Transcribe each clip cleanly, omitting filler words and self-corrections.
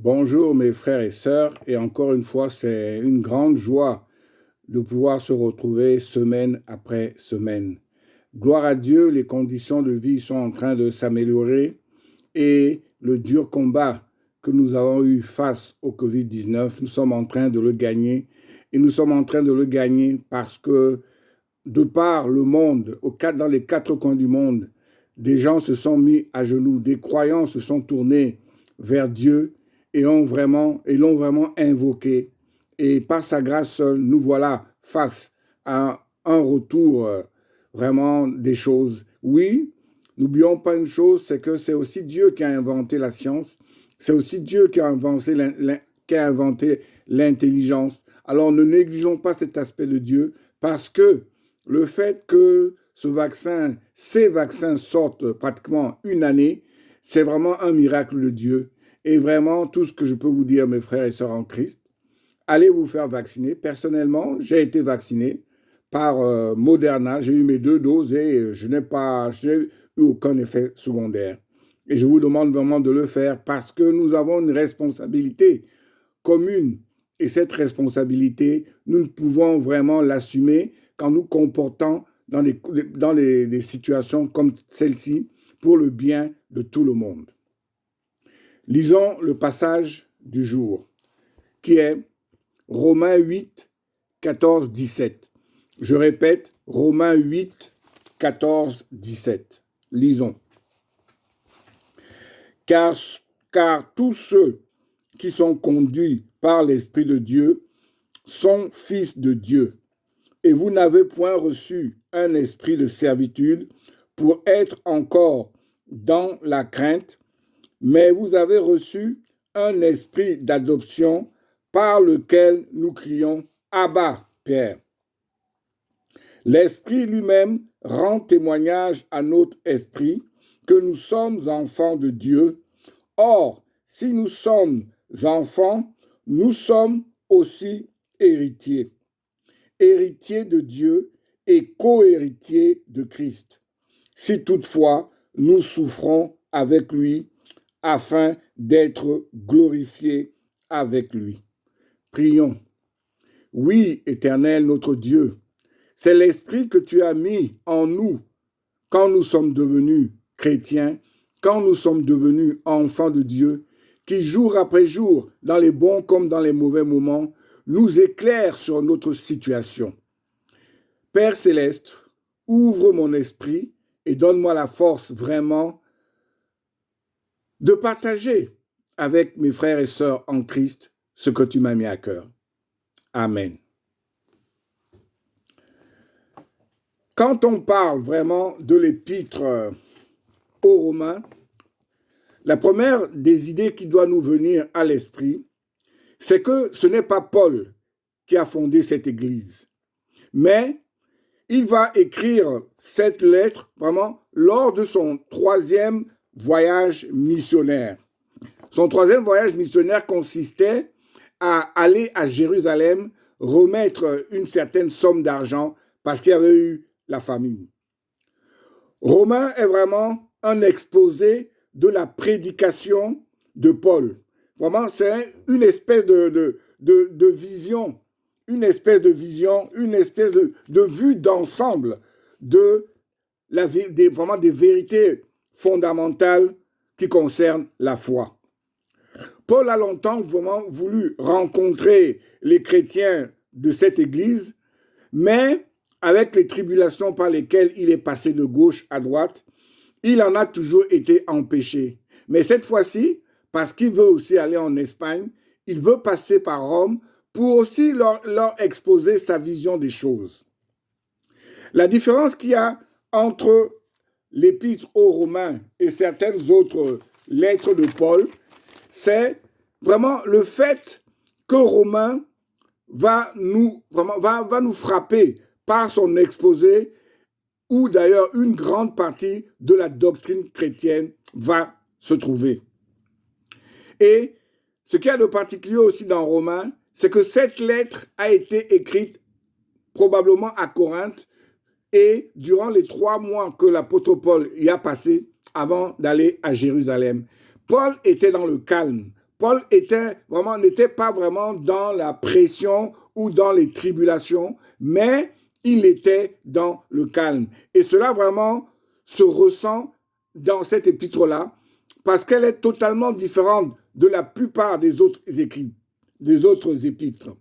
Bonjour mes frères et sœurs, et encore une fois, c'est une grande joie de pouvoir se retrouver semaine après semaine. Gloire à Dieu, les conditions de vie sont en train de s'améliorer et le dur combat que nous avons eu face au Covid-19, nous sommes en train de le gagner et nous sommes en train de le gagner parce que de par le monde, dans les quatre coins du monde, des gens se sont mis à genoux, des croyants se sont tournés vers Dieu et l'ont vraiment invoqué. Et par sa grâce seule, nous voilà face à un retour vraiment des choses. Oui, n'oublions pas une chose, c'est que c'est aussi Dieu qui a inventé la science, c'est aussi Dieu qui a inventé l'intelligence. Alors ne négligeons pas cet aspect de Dieu parce que le fait que ces vaccins sortent pratiquement une année, c'est vraiment un miracle de Dieu. Et vraiment, tout ce que je peux vous dire, mes frères et sœurs en Christ, allez vous faire vacciner. Personnellement, j'ai été vacciné par Moderna. J'ai eu mes 2 doses et je n'ai eu aucun effet secondaire. Et je vous demande vraiment de le faire parce que nous avons une responsabilité commune. Et cette responsabilité, nous ne pouvons vraiment l'assumer qu'en nous comportant dans des situations comme celle-ci pour le bien de tout le monde. Lisons le passage du jour, qui est Romains 8, 14, 17. Je répète, Romains 8, 14, 17. Lisons. Car, car tous ceux qui sont conduits par l'Esprit de Dieu sont fils de Dieu. Et vous n'avez point reçu un esprit de servitude pour être encore dans la crainte, mais vous avez reçu un esprit d'adoption par lequel nous crions « Abba, Père ». L'Esprit lui-même rend témoignage à notre esprit que nous sommes enfants de Dieu. Or, si nous sommes enfants, nous sommes aussi héritiers. Héritiers de Dieu et co-héritiers de Christ. Si toutefois nous souffrons avec lui, afin d'être glorifiés avec lui. Prions. Oui, Éternel, notre Dieu, c'est l'Esprit que tu as mis en nous quand nous sommes devenus chrétiens, quand nous sommes devenus enfants de Dieu, qui jour après jour, dans les bons comme dans les mauvais moments, nous éclaire sur notre situation. Père céleste, ouvre mon esprit et donne-moi la force vraiment de partager avec mes frères et sœurs en Christ ce que tu m'as mis à cœur. Amen. Quand on parle vraiment de l'épître aux Romains, la première des idées qui doit nous venir à l'esprit, c'est que ce n'est pas Paul qui a fondé cette église, mais il va écrire cette lettre vraiment lors de son 3e voyage missionnaire. Son 3e voyage missionnaire consistait à aller à Jérusalem remettre une certaine somme d'argent parce qu'il y avait eu la famine. Romain est vraiment un exposé de la prédication de Paul. Vraiment, c'est une espèce de vision, une espèce de vue d'ensemble vraiment des vérités fondamentales qui concernent la foi. Paul a longtemps vraiment voulu rencontrer les chrétiens de cette église, mais avec les tribulations par lesquelles il est passé de gauche à droite, il en a toujours été empêché. Mais cette fois-ci, parce qu'il veut aussi aller en Espagne, il veut passer par Rome pour aussi leur exposer sa vision des choses. La différence qu'il y a entre l'épître aux Romains et certaines autres lettres de Paul, c'est vraiment le fait que Romain va nous frapper par son exposé où d'ailleurs une grande partie de la doctrine chrétienne va se trouver. Et ce qu'il y a de particulier aussi dans Romains, c'est que cette lettre a été écrite probablement à Corinthe et durant les 3 mois que l'apôtre Paul y a passé avant d'aller à Jérusalem. Paul était dans le calme. Paul n'était pas vraiment dans la pression ou dans les tribulations, mais il était dans le calme. Et cela vraiment se ressent dans cette épître-là, parce qu'elle est totalement différente de la plupart des autres écrits, des autres épîtres.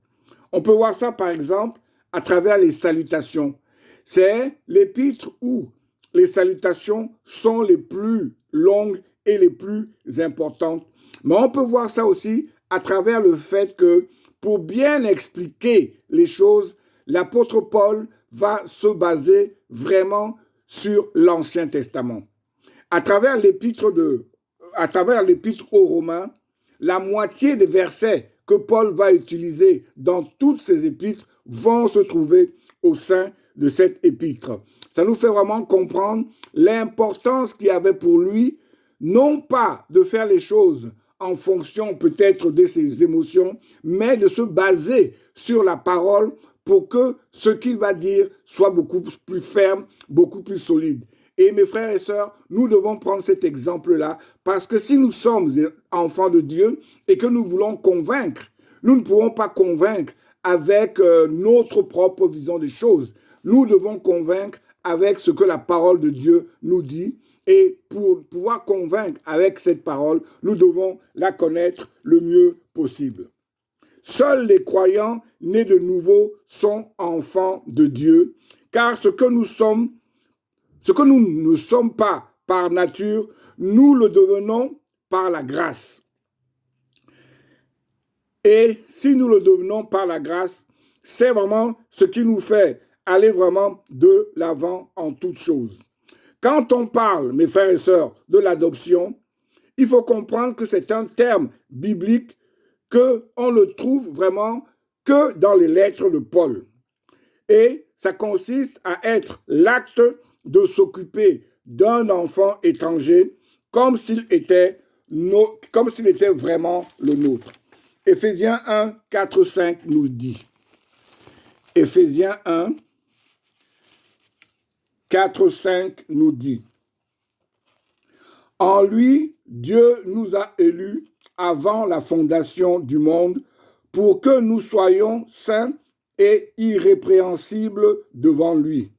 On peut voir ça, par exemple, à travers les salutations. C'est l'épître où les salutations sont les plus longues et les plus importantes. Mais on peut voir ça aussi à travers le fait que, pour bien expliquer les choses, l'apôtre Paul va se baser vraiment sur l'Ancien Testament. À travers l'épître aux Romains, la moitié des versets que Paul va utiliser dans toutes ses épîtres vont se trouver au sein de cette épître. Ça nous fait vraiment comprendre l'importance qu'il y avait pour lui, non pas de faire les choses en fonction peut-être de ses émotions, mais de se baser sur la parole pour que ce qu'il va dire soit beaucoup plus ferme, beaucoup plus solide. Et mes frères et sœurs, nous devons prendre cet exemple-là, parce que si nous sommes enfants de Dieu et que nous voulons convaincre, nous ne pourrons pas convaincre avec notre propre vision des choses. Nous devons convaincre avec ce que la parole de Dieu nous dit. Et pour pouvoir convaincre avec cette parole, nous devons la connaître le mieux possible. Seuls les croyants nés de nouveau sont enfants de Dieu, car ce que nous ne sommes pas par nature, nous le devenons par la grâce. Et si nous le devenons par la grâce, c'est vraiment ce qui nous fait aller vraiment de l'avant en toutes choses. Quand on parle, mes frères et sœurs, de l'adoption, il faut comprendre que c'est un terme biblique qu'on ne trouve vraiment que dans les lettres de Paul. Et ça consiste à être l'acte de s'occuper d'un enfant étranger comme s'il était vraiment le nôtre. Éphésiens 1, 4, 5 nous dit. Éphésiens 1, 4, 5 nous dit. En lui, Dieu nous a élus avant la fondation du monde pour que nous soyons saints et irrépréhensibles devant lui,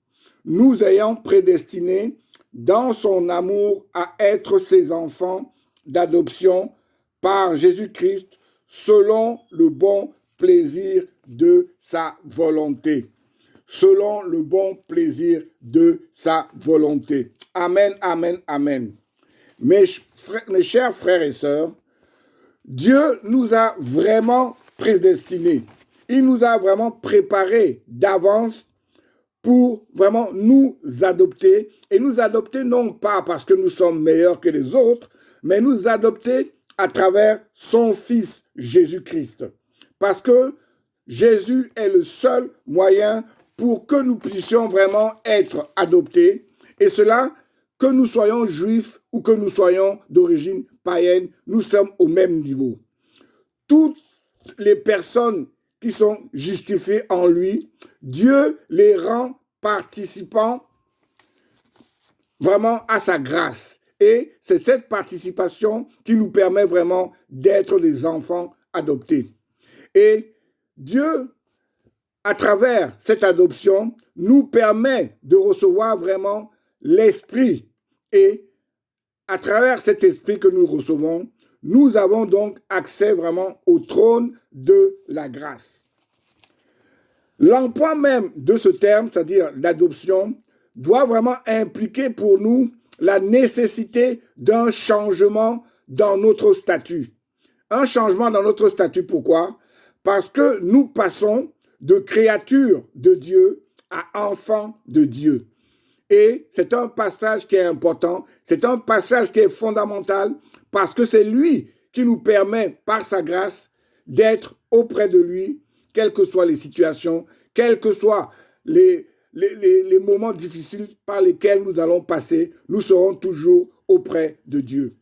nous ayant prédestinés dans son amour à être ses enfants d'adoption par Jésus-Christ selon le bon plaisir de sa volonté. Selon le bon plaisir de sa volonté. Amen, amen, amen. Mes chers frères et sœurs, Dieu nous a vraiment prédestinés. Il nous a vraiment préparés d'avance pour vraiment nous adopter. Et nous adopter non pas parce que nous sommes meilleurs que les autres, mais nous adopter à travers son Fils Jésus-Christ. Parce que Jésus est le seul moyen pour que nous puissions vraiment être adoptés. Et cela, que nous soyons juifs ou que nous soyons d'origine païenne, nous sommes au même niveau. Toutes les personnes qui sont justifiées en lui, Dieu les rend participants vraiment à sa grâce. Et c'est cette participation qui nous permet vraiment d'être des enfants adoptés. Et Dieu, à travers cette adoption, nous permet de recevoir vraiment l'Esprit. Et à travers cet Esprit que nous recevons, nous avons donc accès vraiment au trône de la grâce. L'emploi même de ce terme, c'est-à-dire l'adoption, doit vraiment impliquer pour nous la nécessité d'un changement dans notre statut. Un changement dans notre statut, pourquoi? Parce que nous passons de créature de Dieu à enfant de Dieu. Et c'est un passage qui est important, c'est un passage qui est fondamental parce que c'est lui qui nous permet, par sa grâce, d'être auprès de lui, quelles que soient les situations, quels que soient les moments difficiles par lesquels nous allons passer, nous serons toujours auprès de Dieu.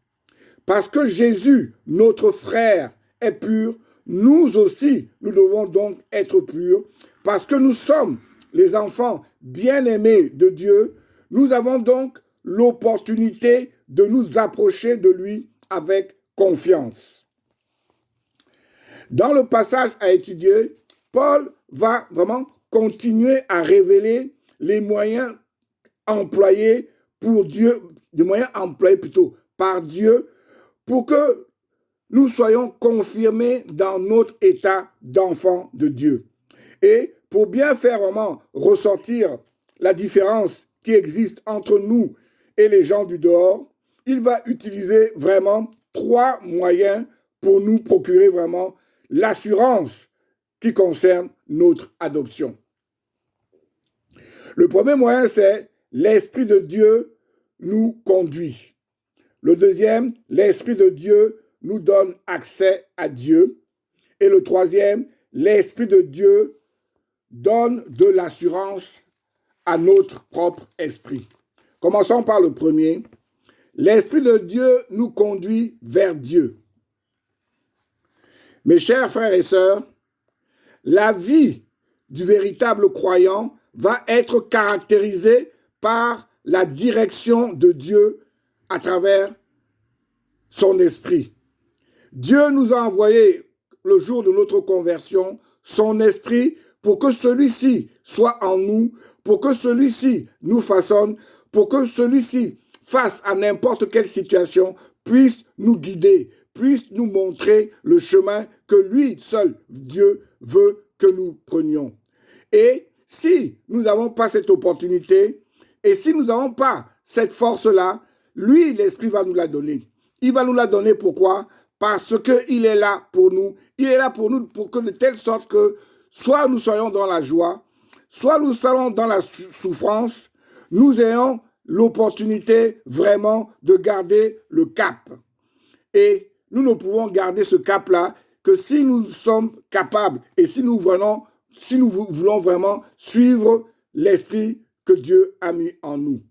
Parce que Jésus, notre frère, est pur, nous aussi, nous devons donc être purs, parce que nous sommes les enfants bien-aimés de Dieu, nous avons donc l'opportunité de nous approcher de lui avec confiance. Dans le passage à étudier, Paul va vraiment continuer à révéler les moyens employés pour Dieu, des moyens employés plutôt par Dieu pour que nous soyons confirmés dans notre état d'enfant de Dieu. Et pour bien faire vraiment ressortir la différence qui existe entre nous et les gens du dehors, il va utiliser vraiment 3 moyens pour nous procurer vraiment l'assurance qui concerne notre adoption. Le premier moyen, c'est l'Esprit de Dieu nous conduit. Le deuxième, l'Esprit de Dieu nous donne accès à Dieu. Et le troisième, l'Esprit de Dieu donne de l'assurance à notre propre esprit. Commençons par le premier. L'Esprit de Dieu nous conduit vers Dieu. Mes chers frères et sœurs, la vie du véritable croyant va être caractérisée par la direction de Dieu à travers son esprit. Dieu nous a envoyé le jour de notre conversion son esprit pour que celui-ci soit en nous, pour que celui-ci nous façonne, pour que celui-ci, face à n'importe quelle situation, puisse nous guider, puisse nous montrer le chemin que lui seul, Dieu, veut que nous prenions. Et si nous n'avons pas cette opportunité, et si nous n'avons pas cette force-là, lui, l'Esprit va nous la donner. Il va nous la donner pourquoi? Parce qu'il est là pour nous. Il est là pour nous pour que de telle sorte que soit nous soyons dans la joie, soit nous soyons dans la souffrance, nous ayons l'opportunité vraiment de garder le cap. Et nous ne pouvons garder ce cap-là que si nous sommes capables et si nous voulons vraiment suivre l'esprit que Dieu a mis en nous.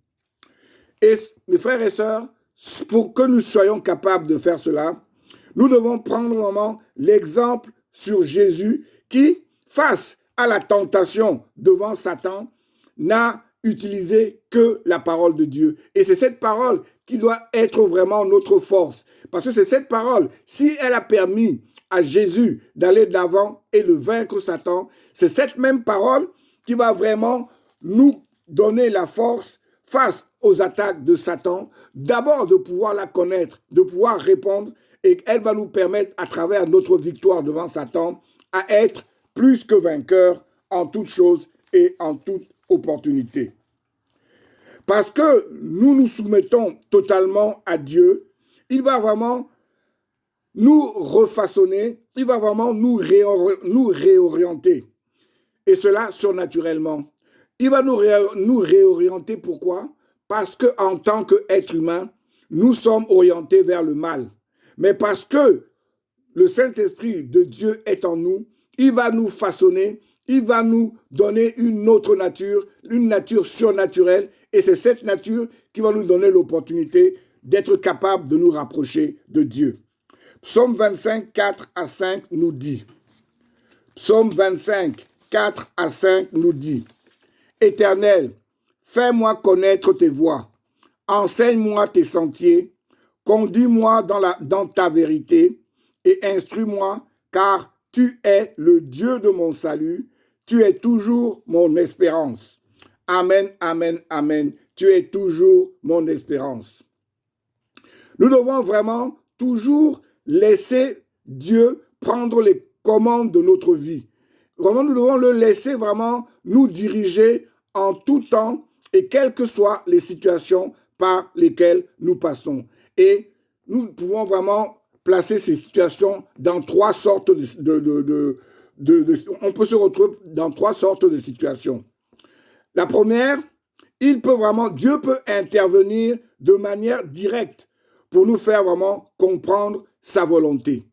Et mes frères et sœurs, pour que nous soyons capables de faire cela, nous devons prendre vraiment l'exemple sur Jésus qui, face à la tentation devant Satan, n'a utilisé que la parole de Dieu. Et c'est cette parole qui doit être vraiment notre force. Parce que c'est cette parole, si elle a permis à Jésus d'aller de l'avant et de vaincre Satan, c'est cette même parole qui va vraiment nous donner la force face aux attaques de Satan, d'abord de pouvoir la connaître, de pouvoir répondre, et elle va nous permettre, à travers notre victoire devant Satan, à être plus que vainqueurs en toutes choses et en toute opportunité. Parce que nous nous soumettons totalement à Dieu, il va vraiment nous refaçonner, il va vraiment nous réorienter. Et cela surnaturellement. Il va nous réorienter, pourquoi? Parce qu'en tant qu'être humain, nous sommes orientés vers le mal. Mais parce que le Saint-Esprit de Dieu est en nous, il va nous façonner, il va nous donner une autre nature, une nature surnaturelle, et c'est cette nature qui va nous donner l'opportunité d'être capable de nous rapprocher de Dieu. Psaume 25, 4 à 5 nous dit, Psaume 25, 4 à 5 nous dit, Éternel, fais-moi connaître tes voies, enseigne-moi tes sentiers, conduis-moi dans ta vérité et instruis-moi, car tu es le Dieu de mon salut, tu es toujours mon espérance. Amen, amen, amen. Tu es toujours mon espérance. Nous devons vraiment toujours laisser Dieu prendre les commandes de notre vie. Vraiment, nous devons le laisser vraiment nous diriger en tout temps et quelles que soient les situations par lesquelles nous passons. Et nous pouvons vraiment placer ces situations dans 3 sortes on peut se retrouver dans 3 sortes de situations. La première, Dieu peut intervenir de manière directe pour nous faire vraiment comprendre sa volonté.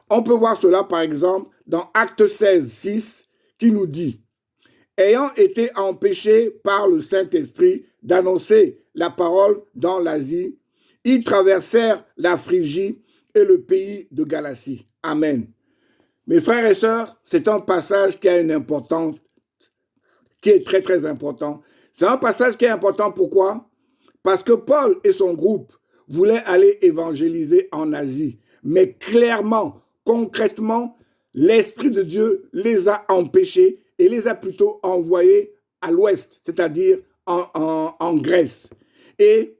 On peut voir cela par exemple dans Actes 16, 6 qui nous dit « Ayant été empêchés par le Saint-Esprit d'annoncer la parole dans l'Asie, ils traversèrent la Phrygie et le pays de Galatie. » Amen. Mes frères et sœurs, c'est un passage qui a une importance, qui est très très important. C'est un passage qui est important, pourquoi? Parce que Paul et son groupe voulaient aller évangéliser en Asie. Mais clairement, concrètement, l'Esprit de Dieu les a empêchés et les a plutôt envoyés à l'ouest, c'est-à-dire en Grèce. Et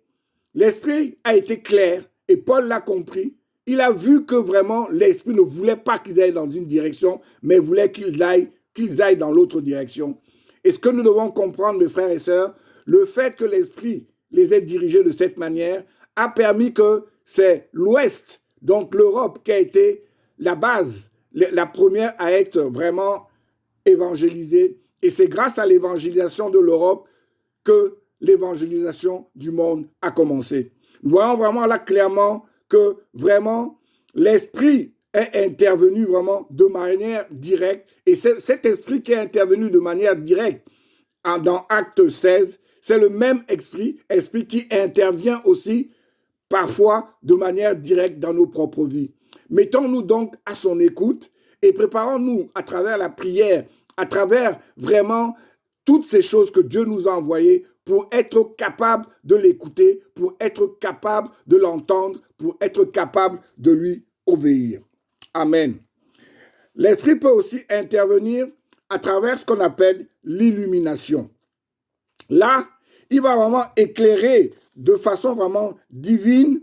l'Esprit a été clair et Paul l'a compris. Il a vu que vraiment l'Esprit ne voulait pas qu'ils aillent dans une direction, mais voulait qu'ils aillent dans l'autre direction. Et ce que nous devons comprendre, mes frères et sœurs, le fait que l'Esprit les ait dirigés de cette manière a permis que c'est l'Ouest, donc l'Europe, qui a été la base, la première à être vraiment évangélisée. Et c'est grâce à l'évangélisation de l'Europe que l'évangélisation du monde a commencé. Nous voyons vraiment là clairement que vraiment l'Esprit est intervenu vraiment de manière directe. Et c'est cet esprit qui est intervenu de manière directe dans Acte 16, c'est le même esprit qui intervient aussi parfois de manière directe dans nos propres vies. Mettons-nous donc à son écoute et préparons-nous à travers la prière, à travers vraiment toutes ces choses que Dieu nous a envoyées pour être capable de l'écouter, pour être capable de l'entendre, pour être capable de lui obéir. Amen. L'Esprit peut aussi intervenir à travers ce qu'on appelle l'illumination. Là, il va vraiment éclairer de façon vraiment divine,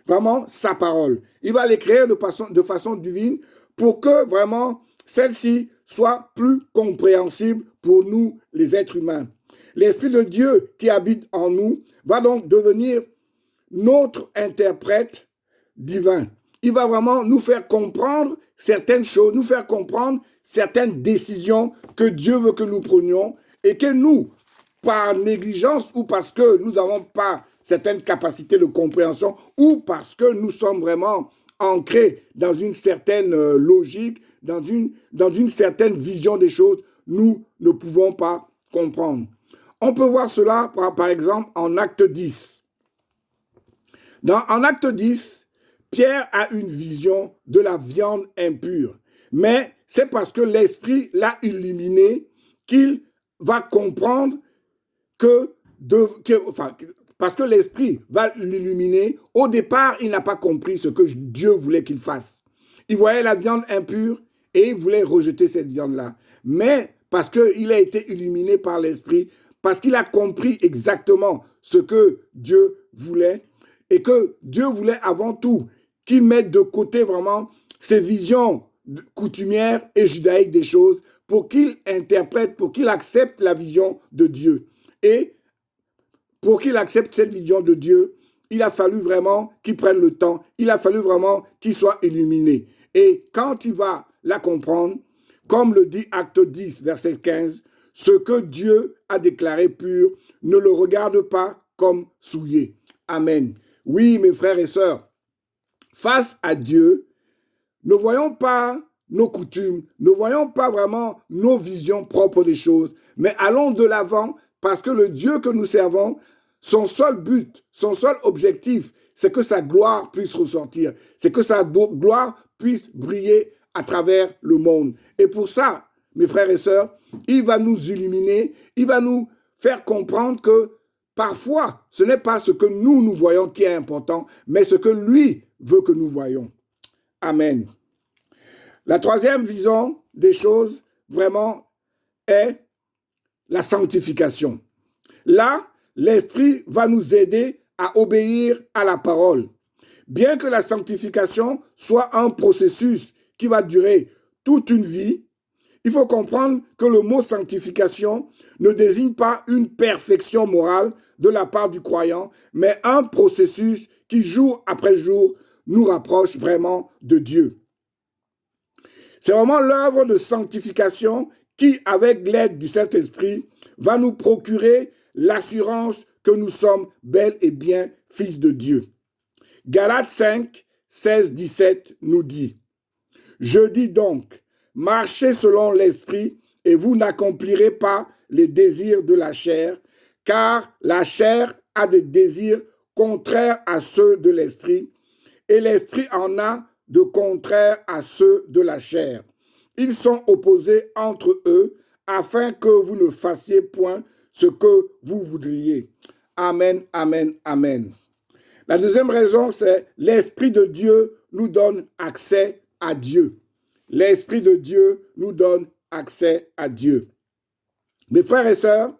vraiment sa parole. Il va l'éclairer de façon divine pour que vraiment celle-ci soit plus compréhensible pour nous, les êtres humains. L'Esprit de Dieu qui habite en nous va donc devenir notre interprète divin. Il va vraiment nous faire comprendre certaines choses, nous faire comprendre certaines décisions que Dieu veut que nous prenions et que nous, par négligence ou parce que nous n'avons pas certaines capacités de compréhension ou parce que nous sommes vraiment ancrés dans une certaine logique, dans une certaine vision des choses, nous ne pouvons pas comprendre. On peut voir cela, par exemple, en Acte 10. En Acte 10, Pierre a une vision de la viande impure. Mais c'est parce que l'Esprit l'a illuminé qu'il va comprendre parce que l'Esprit va l'illuminer. Au départ, il n'a pas compris ce que Dieu voulait qu'il fasse. Il voyait la viande impure et il voulait rejeter cette viande-là. Mais parce qu'il a été illuminé par l'Esprit, parce qu'il a compris exactement ce que Dieu voulait, et que Dieu voulait avant tout qu'il mette de côté vraiment ses visions coutumières et judaïques des choses pour qu'il interprète, pour qu'il accepte la vision de Dieu. Et pour qu'il accepte cette vision de Dieu, il a fallu vraiment qu'il prenne le temps, il a fallu vraiment qu'il soit illuminé. Et quand il va la comprendre, comme le dit Acte 10, verset 15, ce que Dieu a déclaré pur, ne le regarde pas comme souillé. Amen. Oui, mes frères et sœurs, face à Dieu, ne voyons pas nos coutumes, ne voyons pas vraiment nos visions propres des choses, mais allons de l'avant parce que le Dieu que nous servons, son seul but, son seul objectif, c'est que sa gloire puisse ressortir, c'est que sa gloire puisse briller à travers le monde. Et pour ça, mes frères et sœurs, il va nous illuminer, il va nous faire comprendre que parfois, ce n'est pas ce que nous voyons qui est important, mais ce que lui veut que nous voyons. Amen. La troisième vision des choses, vraiment, est la sanctification. Là, l'Esprit va nous aider à obéir à la parole. Bien que la sanctification soit un processus qui va durer toute une vie, il faut comprendre que le mot sanctification ne désigne pas une perfection morale de la part du croyant, mais un processus qui, jour après jour, nous rapproche vraiment de Dieu. C'est vraiment l'œuvre de sanctification qui, avec l'aide du Saint-Esprit, va nous procurer l'assurance que nous sommes bel et bien fils de Dieu. Galates 5, 16, 17 nous dit « Je dis donc, marchez selon l'Esprit et vous n'accomplirez pas les désirs de la chair, car la chair a des désirs contraires à ceux de l'Esprit, et l'Esprit en a de contraires à ceux de la chair. Ils sont opposés entre eux, afin que vous ne fassiez point ce que vous voudriez. » Amen, amen, amen. La deuxième raison, c'est l'Esprit de Dieu nous donne accès à Dieu. l'Esprit de Dieu nous donne accès à Dieu. Mes frères et sœurs,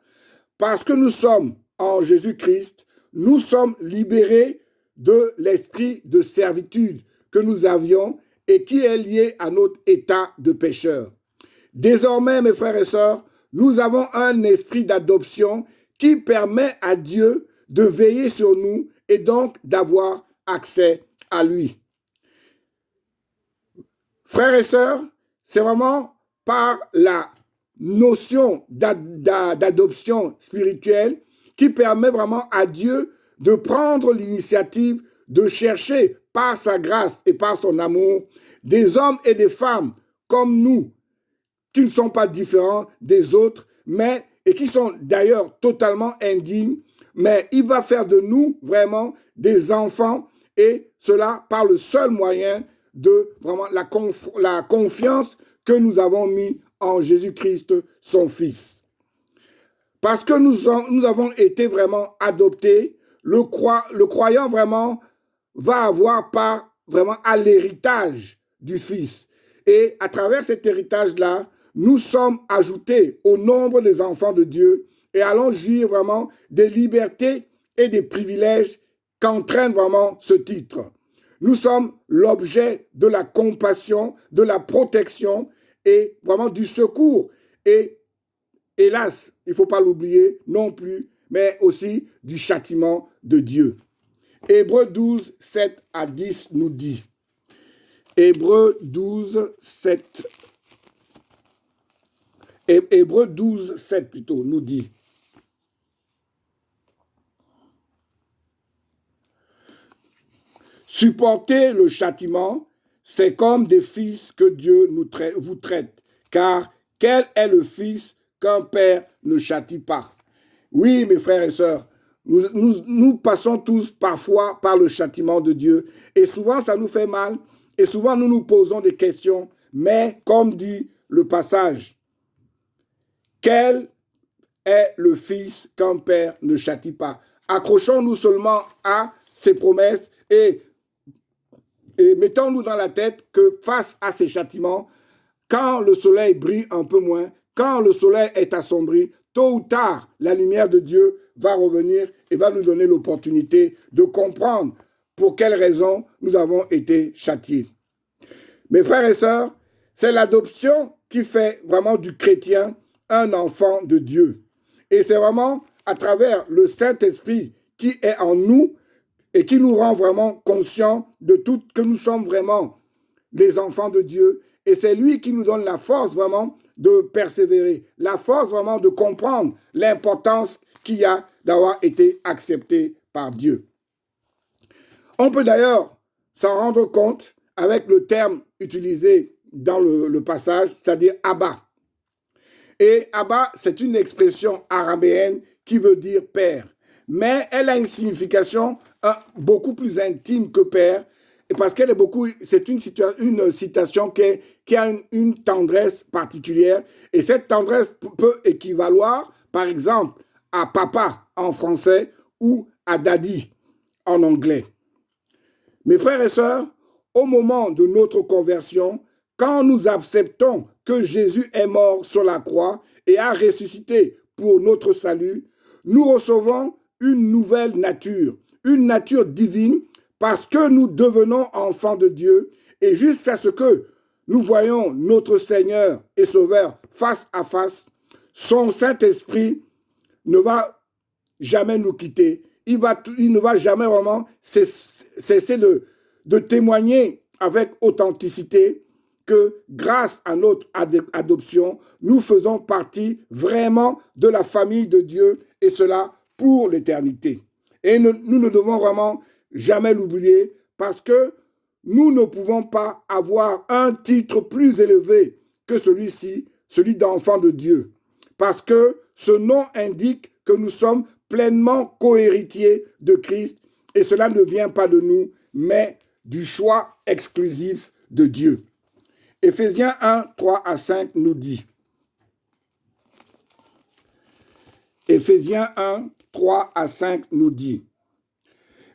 parce que nous sommes en Jésus-Christ, nous sommes libérés de l'esprit de servitude que nous avions et qui est lié à notre état de pécheur. Désormais, mes frères et sœurs, nous avons un esprit d'adoption qui permet à Dieu de veiller sur nous et donc d'avoir accès à lui. Frères et sœurs, c'est vraiment par la notion d'adoption spirituelle qui permet vraiment à Dieu de prendre l'initiative de chercher par sa grâce et par son amour des hommes et des femmes comme nous, qui ne sont pas différents des autres, mais et qui sont d'ailleurs totalement indignes, mais il va faire de nous vraiment des enfants, et cela par le seul moyen de vraiment la confiance que nous avons mis en Jésus-Christ, son Fils. Parce que nous avons été vraiment adoptés, le croyant vraiment va avoir part vraiment à l'héritage du Fils. Et à travers cet héritage-là, nous sommes ajoutés au nombre des enfants de Dieu et allons jouir vraiment des libertés et des privilèges qu'entraîne vraiment ce titre. Nous sommes l'objet de la compassion, de la protection et vraiment du secours. Et hélas, il ne faut pas l'oublier non plus, mais aussi du châtiment de Dieu. Hébreux 12, 7 à 10 nous dit. Hébreux 12, 7. Hébreux 12, 7 plutôt, nous dit. Supporter le châtiment, c'est comme des fils que Dieu vous traite, car quel est le fils qu'un père ne châtie pas? Oui, mes frères et sœurs, nous passons tous parfois par le châtiment de Dieu, et souvent ça nous fait mal, et souvent nous nous posons des questions, mais comme dit le passage, quel est le fils qu'un père ne châtie pas? Accrochons-nous seulement à ses promesses et mettons-nous dans la tête que face à ces châtiments, quand le soleil brille un peu moins, quand le soleil est assombri, tôt ou tard, la lumière de Dieu va revenir et va nous donner l'opportunité de comprendre pour quelles raisons nous avons été châtiés. Mes frères et sœurs, c'est l'adoption qui fait vraiment du chrétien un enfant de Dieu. Et c'est vraiment à travers le Saint-Esprit qui est en nous et qui nous rend vraiment conscients de tout, que nous sommes vraiment les enfants de Dieu. Et c'est lui qui nous donne la force vraiment de persévérer, la force vraiment de comprendre l'importance qu'il y a d'avoir été accepté par Dieu. On peut d'ailleurs s'en rendre compte avec le terme utilisé dans le passage, c'est-à-dire Abba. Et Abba, c'est une expression araméenne qui veut dire père. Mais elle a une signification beaucoup plus intime que père, parce qu'elle est c'est une citation qui a une tendresse particulière, et cette tendresse peut équivaloir, par exemple, à papa en français ou à daddy en anglais. Mes frères et sœurs, au moment de notre conversion, quand nous acceptons que Jésus est mort sur la croix et a ressuscité pour notre salut, nous recevons une nouvelle nature, une nature divine, parce que nous devenons enfants de Dieu, et jusqu'à ce que nous voyons notre Seigneur et Sauveur face à face, son Saint-Esprit ne va jamais nous quitter. Il ne va jamais vraiment cesser de témoigner avec authenticité que grâce à notre adoption, nous faisons partie vraiment de la famille de Dieu, et cela pour l'éternité. Et nous ne devons vraiment jamais l'oublier, parce que nous ne pouvons pas avoir un titre plus élevé que celui-ci, celui d'enfant de Dieu. Parce que ce nom indique que nous sommes pleinement co-héritiers de Christ, et cela ne vient pas de nous, mais du choix exclusif de Dieu. Éphésiens 1, 3 à 5 nous dit. Éphésiens 1, 3 à 5 nous dit.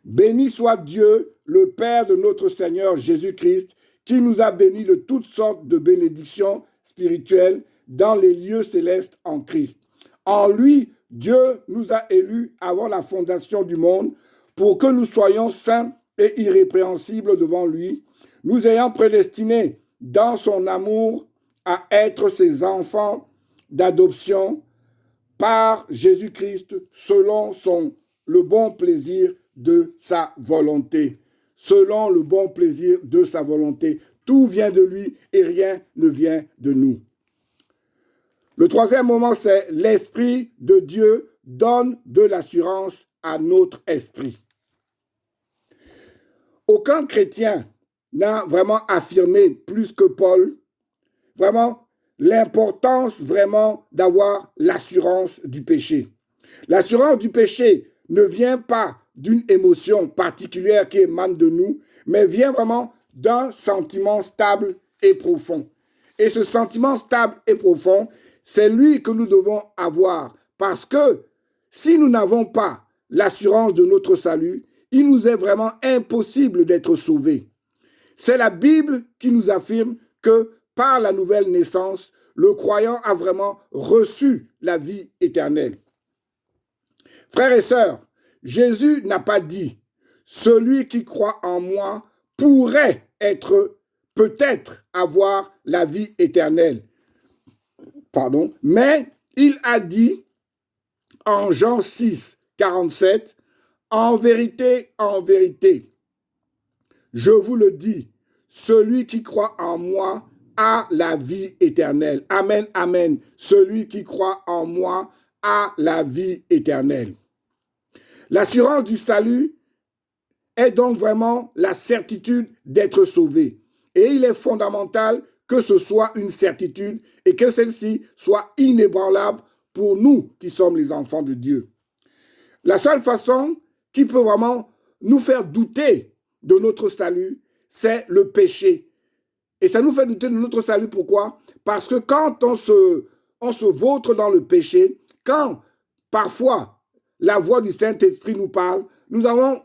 Béni soit Dieu, le Père de notre Seigneur Jésus-Christ, qui nous a bénis de toutes sortes de bénédictions spirituelles dans les lieux célestes en Christ. En lui, Dieu nous a élus avant la fondation du monde pour que nous soyons saints et irrépréhensibles devant lui, nous ayant prédestinés dans son amour à être ses enfants d'adoption par Jésus-Christ selon le bon plaisir de sa volonté. Selon le bon plaisir de sa volonté. Tout vient de lui et rien ne vient de nous. Le troisième moment, c'est l'Esprit de Dieu donne de l'assurance à notre esprit. Aucun chrétien n'a vraiment affirmé plus que Paul, vraiment, l'importance vraiment d'avoir l'assurance du péché. L'assurance du péché ne vient pas d'une émotion particulière qui émane de nous, mais vient vraiment d'un sentiment stable et profond. Et ce sentiment stable et profond, c'est lui que nous devons avoir, parce que si nous n'avons pas l'assurance de notre salut, il nous est vraiment impossible d'être sauvés. C'est la Bible qui nous affirme que par la nouvelle naissance, le croyant a vraiment reçu la vie éternelle. Frères et sœurs, Jésus n'a pas dit « Celui qui croit en moi pourrait peut-être avoir la vie éternelle. » Mais il a dit en Jean 6, 47, « En vérité, je vous le dis, celui qui croit en moi a la vie éternelle. » Amen, amen. Celui qui croit en moi a la vie éternelle. L'assurance du salut est donc vraiment la certitude d'être sauvé. Et il est fondamental que ce soit une certitude et que celle-ci soit inébranlable pour nous qui sommes les enfants de Dieu. La seule façon qui peut vraiment nous faire douter de notre salut, c'est le péché. Et ça nous fait douter de notre salut, pourquoi? Parce que quand on se vautre dans le péché, quand parfois la voix du Saint-Esprit nous parle, nous avons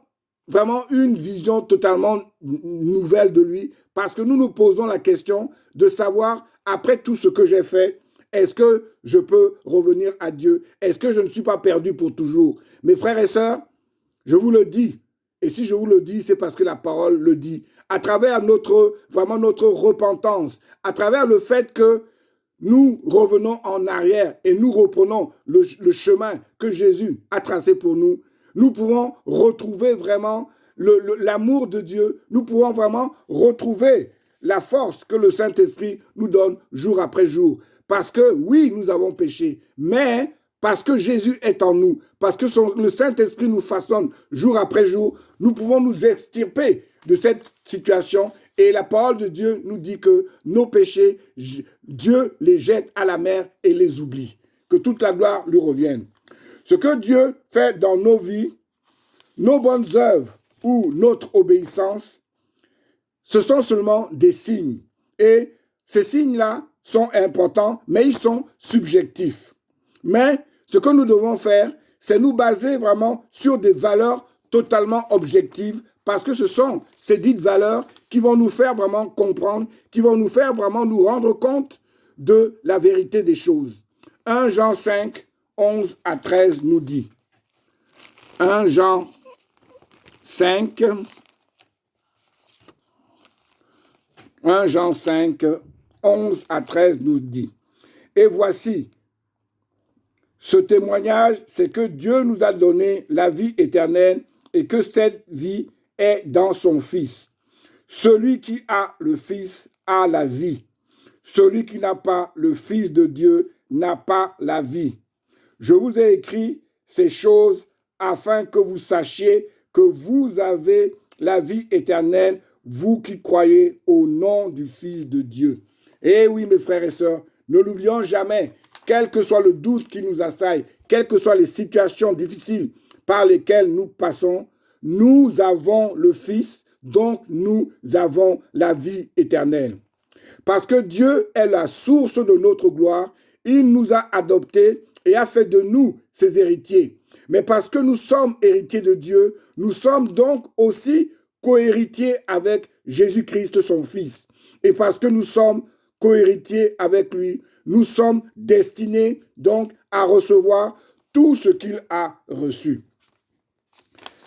vraiment une vision totalement nouvelle de lui, parce que nous nous posons la question de savoir, après tout ce que j'ai fait, est-ce que je peux revenir à Dieu? Est-ce que je ne suis pas perdu pour toujours? Mes frères et sœurs, je vous le dis, et si je vous le dis, c'est parce que la parole le dit, à travers notre repentance, à travers le fait que nous revenons en arrière et nous reprenons le chemin que Jésus a tracé pour nous, nous pouvons retrouver vraiment l'amour de Dieu, nous pouvons vraiment retrouver la force que le Saint-Esprit nous donne jour après jour. Parce que oui, nous avons péché, mais parce que Jésus est en nous, parce que le Saint-Esprit nous façonne jour après jour, nous pouvons nous extirper de cette situation. Et la parole de Dieu nous dit que nos péchés, Dieu les jette à la mer et les oublie. Que toute la gloire lui revienne. Ce que Dieu fait dans nos vies, nos bonnes œuvres ou notre obéissance, ce sont seulement des signes. Et ces signes-là sont importants, mais ils sont subjectifs. Mais ce que nous devons faire, c'est nous baser vraiment sur des valeurs totalement objectives, parce que ce sont ces dites valeurs qui vont nous faire vraiment comprendre, qui vont nous faire vraiment nous rendre compte de la vérité des choses. 1 Jean 5, 11 à 13 nous dit. 1 Jean 5, 11 à 13 nous dit. Et voici, ce témoignage, c'est que Dieu nous a donné la vie éternelle et que cette vie est dans son Fils. Celui qui a le Fils a la vie. Celui qui n'a pas le Fils de Dieu n'a pas la vie. Je vous ai écrit ces choses afin que vous sachiez que vous avez la vie éternelle, vous qui croyez au nom du Fils de Dieu. Eh oui, mes frères et sœurs, ne l'oublions jamais, quel que soit le doute qui nous assaille, quelles que soient les situations difficiles par lesquelles nous passons, nous avons le Fils, donc nous avons la vie éternelle. Parce que Dieu est la source de notre gloire, il nous a adoptés et a fait de nous ses héritiers. Mais parce que nous sommes héritiers de Dieu, nous sommes donc aussi co-héritiers avec Jésus-Christ, son Fils. Et parce que nous sommes cohéritiers avec lui, nous sommes destinés donc à recevoir tout ce qu'il a reçu.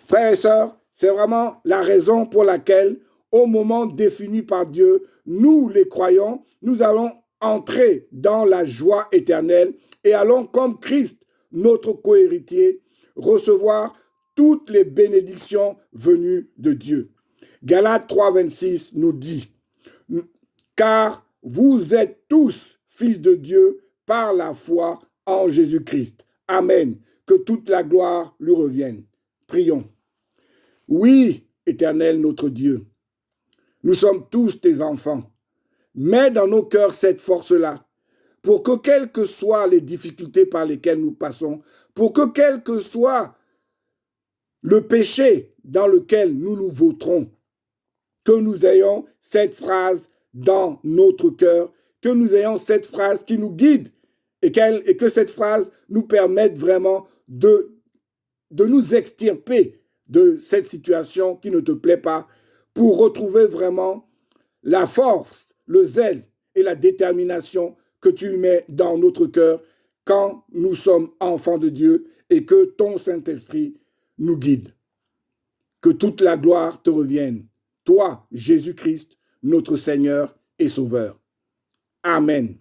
Frères et sœurs, c'est vraiment la raison pour laquelle, au moment défini par Dieu, nous les croyants, nous allons entrer dans la joie éternelle et allons, comme Christ, notre cohéritier, recevoir toutes les bénédictions venues de Dieu. Galates 3, 26 nous dit, « Car vous êtes tous fils de Dieu par la foi en Jésus-Christ. » Amen. Que toute la gloire lui revienne. Prions. Oui, Éternel notre Dieu, nous sommes tous tes enfants. Mets dans nos cœurs cette force-là, pour que quelles que soient les difficultés par lesquelles nous passons, pour que quel que soit le péché dans lequel nous nous vautrons, que nous ayons cette phrase dans notre cœur, que nous ayons cette phrase qui nous guide et que cette phrase nous permette vraiment de nous extirper de cette situation qui ne te plaît pas pour retrouver vraiment la force, le zèle et la détermination que tu mets dans notre cœur quand nous sommes enfants de Dieu et que ton Saint-Esprit nous guide. Que toute la gloire te revienne. Toi, Jésus-Christ, notre Seigneur et Sauveur. Amen.